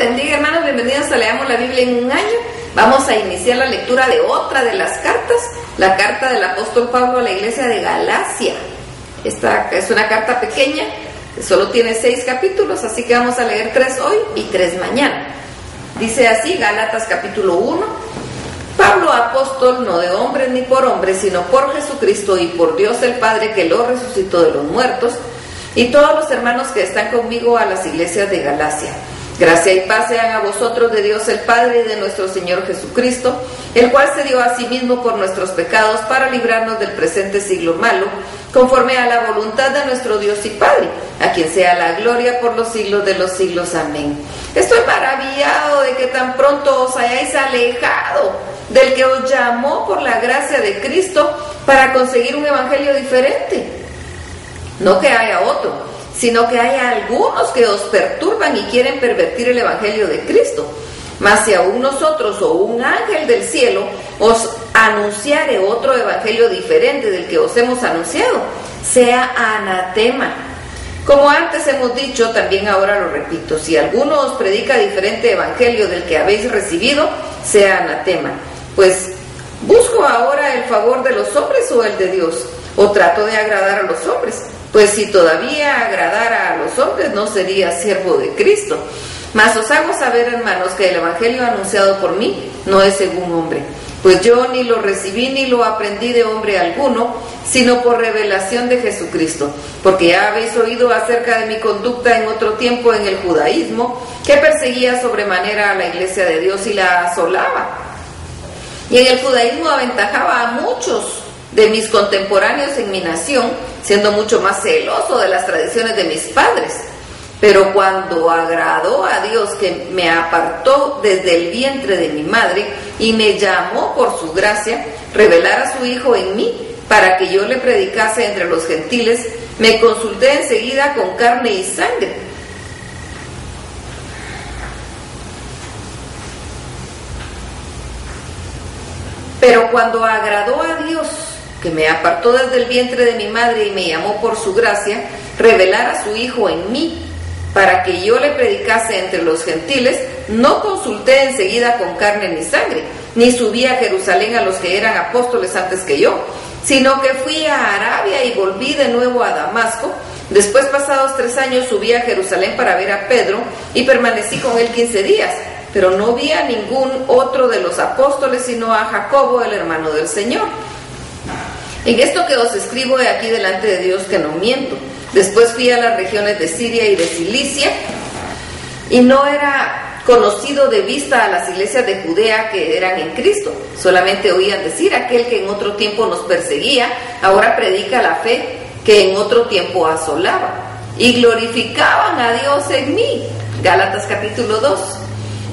bendiga, hermanos, bienvenidos a Leamos la Biblia en un año. Vamos a iniciar la lectura de otra de las cartas, la carta del apóstol Pablo a la iglesia de Galacia. Esta es una carta pequeña, que solo tiene 6 capítulos, así que vamos a leer 3 hoy y 3 mañana. Dice así, Gálatas capítulo 1. Pablo, apóstol, no de hombres ni por hombres, sino por Jesucristo y por Dios el Padre que lo resucitó de los muertos, y todos los hermanos que están conmigo a las iglesias de Galacia. Gracia y paz sean a vosotros de Dios el Padre y de nuestro Señor Jesucristo, el cual se dio a sí mismo por nuestros pecados para librarnos del presente siglo malo, conforme a la voluntad de nuestro Dios y Padre, a quien sea la gloria por los siglos de los siglos. Amén. Estoy maravillado de que tan pronto os hayáis alejado del que os llamó por la gracia de Cristo para conseguir un evangelio diferente. No que haya otro, sino que haya algunos que os perturban y quieren pervertir el evangelio de Cristo. Mas si aún nosotros o un ángel del cielo os anunciare otro evangelio diferente del que os hemos anunciado, sea anatema. Como antes hemos dicho, también ahora lo repito, si alguno os predica diferente evangelio del que habéis recibido, sea anatema. Pues, ¿busco ahora el favor de los hombres o el de Dios? ¿O trato de agradar a los hombres? Pues si todavía agradara a los hombres, no sería siervo de Cristo. Mas os hago saber, hermanos, que el evangelio anunciado por mí no es según hombre. Pues yo ni lo recibí ni lo aprendí de hombre alguno, sino por revelación de Jesucristo. Porque ya habéis oído acerca de mi conducta en otro tiempo en el judaísmo, que perseguía sobremanera a la iglesia de Dios y la asolaba. Y en el judaísmo aventajaba a muchos de mis contemporáneos en mi nación, siendo mucho más celoso de las tradiciones de mis padres. Pero cuando agradó a Dios, que me apartó desde el vientre de mi madre y me llamó por su gracia, revelar a su Hijo en mí, para que yo le predicase entre los gentiles, me consulté enseguida con carne y sangre. Pero cuando agradó a Dios, que me apartó desde el vientre de mi madre y me llamó por su gracia, revelar a su Hijo en mí, para que yo le predicase entre los gentiles, no consulté enseguida con carne ni sangre, ni subí a Jerusalén a los que eran apóstoles antes que yo, sino que fui a Arabia y volví de nuevo a Damasco. Después, pasados 3 años, subí a Jerusalén para ver a Pedro y permanecí con él 15 días, pero no vi a ningún otro de los apóstoles, sino a Jacobo, el hermano del Señor. En esto que os escribo he aquí delante de Dios que no miento. Después fui a las regiones de Siria y de Cilicia, y no era conocido de vista a las iglesias de Judea que eran en Cristo. Solamente oían decir: aquel que en otro tiempo nos perseguía, ahora predica la fe que en otro tiempo asolaba. Y glorificaban a Dios en mí. Gálatas capítulo 2.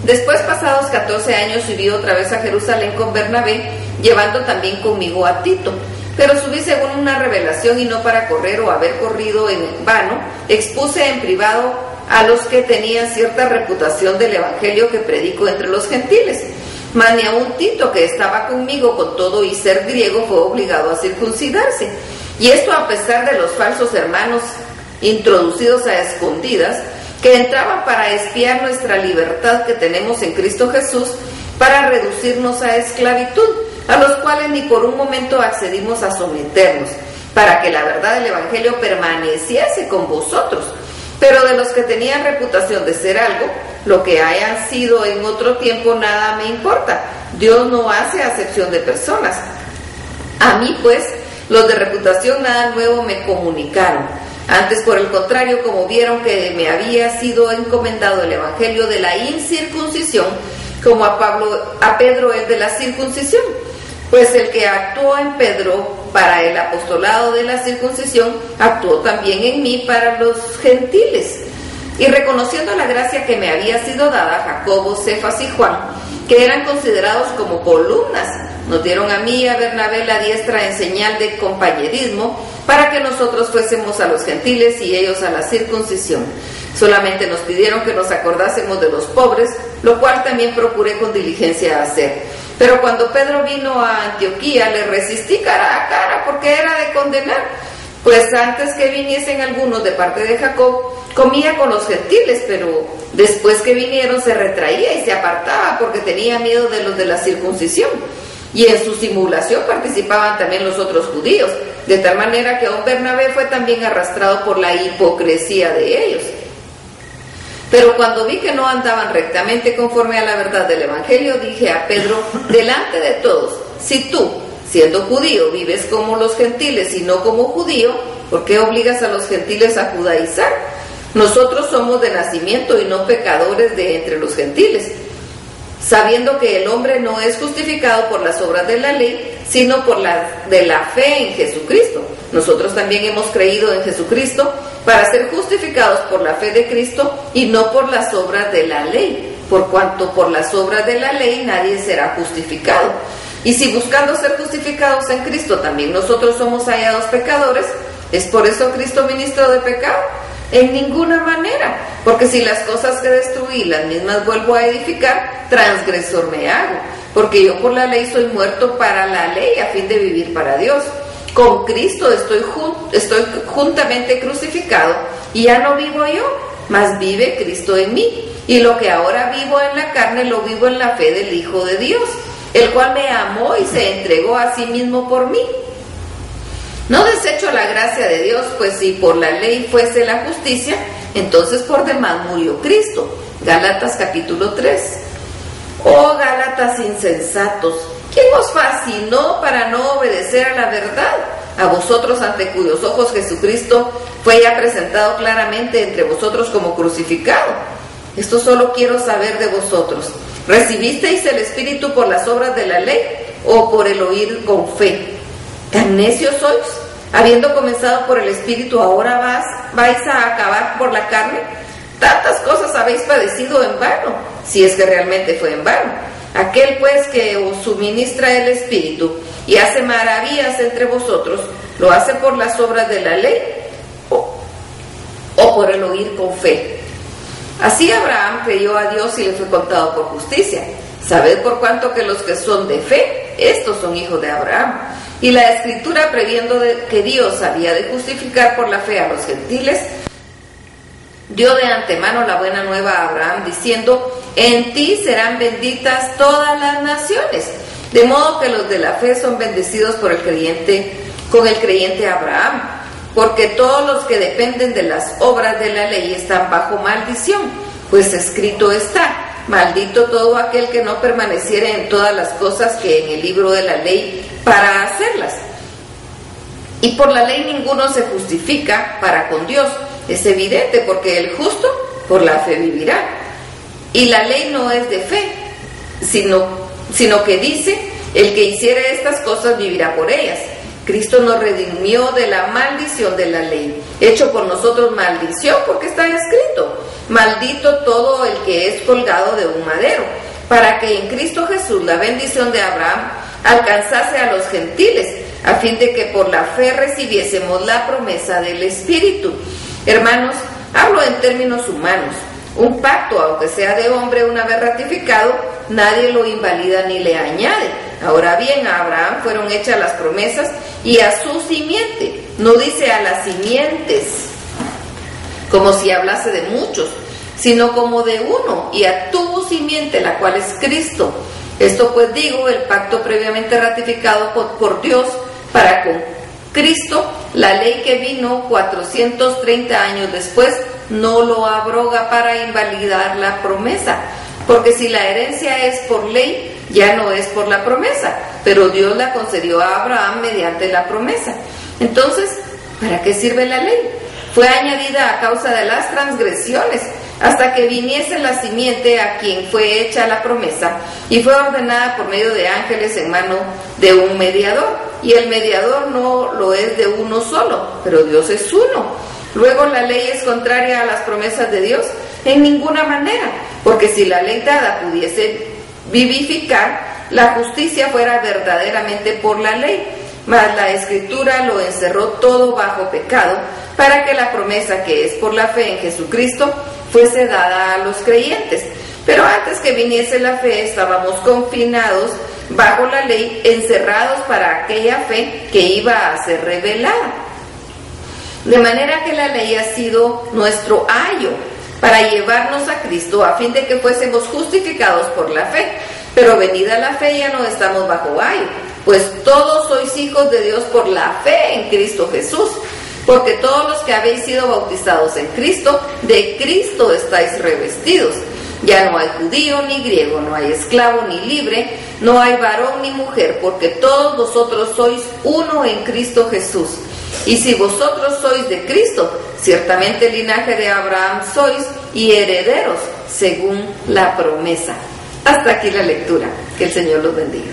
Después, pasados 14 años, subí otra vez a Jerusalén con Bernabé, llevando también conmigo a Tito. Pero subí según una revelación y no para correr o haber corrido en vano. Expuse en privado a los que tenían cierta reputación del evangelio que predico entre los gentiles. Mas ni aun Tito, que estaba conmigo con todo y ser griego, fue obligado a circuncidarse. Y esto a pesar de los falsos hermanos introducidos a escondidas, que entraban para espiar nuestra libertad que tenemos en Cristo Jesús, para reducirnos a esclavitud, a los cuales ni por un momento accedimos a someternos, para que la verdad del evangelio permaneciese con vosotros. Pero de los que tenían reputación de ser algo, lo que hayan sido en otro tiempo, nada me importa. Dios no hace acepción de personas. A mí, pues, los de reputación nada nuevo me comunicaron. Antes, por el contrario, como vieron que me había sido encomendado el evangelio de la incircuncisión, como a Pedro el de la circuncisión. Pues el que actuó en Pedro para el apostolado de la circuncisión, actuó también en mí para los gentiles. Y reconociendo la gracia que me había sido dada, Jacobo, Cefas y Juan, que eran considerados como columnas, nos dieron a mí y a Bernabé la diestra en señal de compañerismo, para que nosotros fuésemos a los gentiles y ellos a la circuncisión. Solamente nos pidieron que nos acordásemos de los pobres, lo cual también procuré con diligencia hacer. Pero cuando Pedro vino a Antioquía, le resistí cara a cara, porque era de condenar. Pues antes que viniesen algunos de parte de Jacob, comía con los gentiles, pero después que vinieron se retraía y se apartaba porque tenía miedo de los de la circuncisión. Y en su simulación participaban también los otros judíos, de tal manera que don Bernabé fue también arrastrado por la hipocresía de ellos. Pero cuando vi que no andaban rectamente conforme a la verdad del Evangelio, dije a Pedro, delante de todos, si tú, siendo judío, vives como los gentiles y no como judío, ¿por qué obligas a los gentiles a judaizar? Nosotros somos de nacimiento y no pecadores de entre los gentiles, sabiendo que el hombre no es justificado por las obras de la ley, sino por de la fe en Jesucristo. Nosotros también hemos creído en Jesucristo para ser justificados por la fe de Cristo y no por las obras de la ley, por cuanto por las obras de la ley nadie será justificado. Y si buscando ser justificados en Cristo también nosotros somos hallados pecadores, ¿es por eso Cristo ministro de pecado? En ninguna manera, porque si las cosas que destruí las mismas vuelvo a edificar, transgresor me hago, porque yo por la ley soy muerto para la ley a fin de vivir para Dios. Con Cristo estoy juntamente crucificado y ya no vivo yo, mas vive Cristo en mí, y lo que ahora vivo en la carne lo vivo en la fe del Hijo de Dios, el cual me amó y se entregó a sí mismo por mí. No desecho la gracia de Dios, pues si por la ley fuese la justicia, entonces por demás murió Cristo. Gálatas capítulo 3. Oh Gálatas insensatos, ¿quién os fascinó para no obedecer a la verdad? A vosotros ante cuyos ojos Jesucristo fue ya presentado claramente entre vosotros como crucificado. Esto solo quiero saber de vosotros. ¿Recibisteis el Espíritu por las obras de la ley o por el oír con fe? ¿Tan necios sois? Habiendo comenzado por el Espíritu, ¿ahora vais a acabar por la carne? Tantas cosas habéis padecido en vano, si es que realmente fue en vano. Aquel pues que os suministra el Espíritu y hace maravillas entre vosotros, ¿lo hace por las obras de la ley o por el oír con fe? Así Abraham creyó a Dios y le fue contado por justicia. Sabed por cuanto que los que son de fe, estos son hijos de Abraham. Y la Escritura, previendo que Dios había de justificar por la fe a los gentiles, dio de antemano la buena nueva a Abraham, diciendo, en ti serán benditas todas las naciones. De modo que los de la fe son bendecidos con el creyente Abraham, porque todos los que dependen de las obras de la ley están bajo maldición, pues escrito está, maldito todo aquel que no permaneciere en todas las cosas que en el libro de la ley para hacerlas. Y por la ley ninguno se justifica para con Dios. Es evidente, porque el justo por la fe vivirá. Y la ley no es de fe, sino que dice, el que hiciere estas cosas vivirá por ellas. Cristo nos redimió de la maldición de la ley, hecho por nosotros maldición, porque está escrito, maldito todo el que es colgado de un madero, para que en Cristo Jesús la bendición de Abraham alcanzase a los gentiles, a fin de que por la fe recibiésemos la promesa del Espíritu. Hermanos, hablo en términos humanos. Un pacto, aunque sea de hombre una vez ratificado, nadie lo invalida ni le añade. Ahora bien, a Abraham fueron hechas las promesas y a su simiente. No dice a las simientes, como si hablase de muchos, sino como de uno, y a tu simiente, la cual es Cristo. Esto pues digo, el pacto previamente ratificado por Dios para con Cristo, la ley que vino 430 años después, no lo abroga para invalidar la promesa, porque si la herencia es por ley, ya no es por la promesa, pero Dios la concedió a Abraham mediante la promesa. Entonces, ¿para qué sirve la ley? Fue añadida a causa de las transgresiones, hasta que viniese la simiente a quien fue hecha la promesa, y fue ordenada por medio de ángeles en mano de un mediador, y el mediador no lo es de uno solo, pero Dios es uno. Luego, ¿la ley es contraria a las promesas de Dios? En ninguna manera, porque si la ley dada pudiese vivificar, la justicia fuera verdaderamente por la ley, mas la Escritura lo encerró todo bajo pecado, para que la promesa que es por la fe en Jesucristo fuese dada a los creyentes. Pero antes que viniese la fe, estábamos confinados bajo la ley, encerrados para aquella fe que iba a ser revelada. De manera que la ley ha sido nuestro ayo para llevarnos a Cristo, a fin de que fuésemos justificados por la fe. Pero venida la fe ya no estamos bajo ayo, pues todos sois hijos de Dios por la fe en Cristo Jesús. Porque todos los que habéis sido bautizados en Cristo, de Cristo estáis revestidos. Ya no hay judío ni griego, no hay esclavo ni libre, no hay varón ni mujer, porque todos vosotros sois uno en Cristo Jesús. Y si vosotros sois de Cristo, ciertamente el linaje de Abraham sois y herederos según la promesa. Hasta aquí la lectura. Que el Señor los bendiga.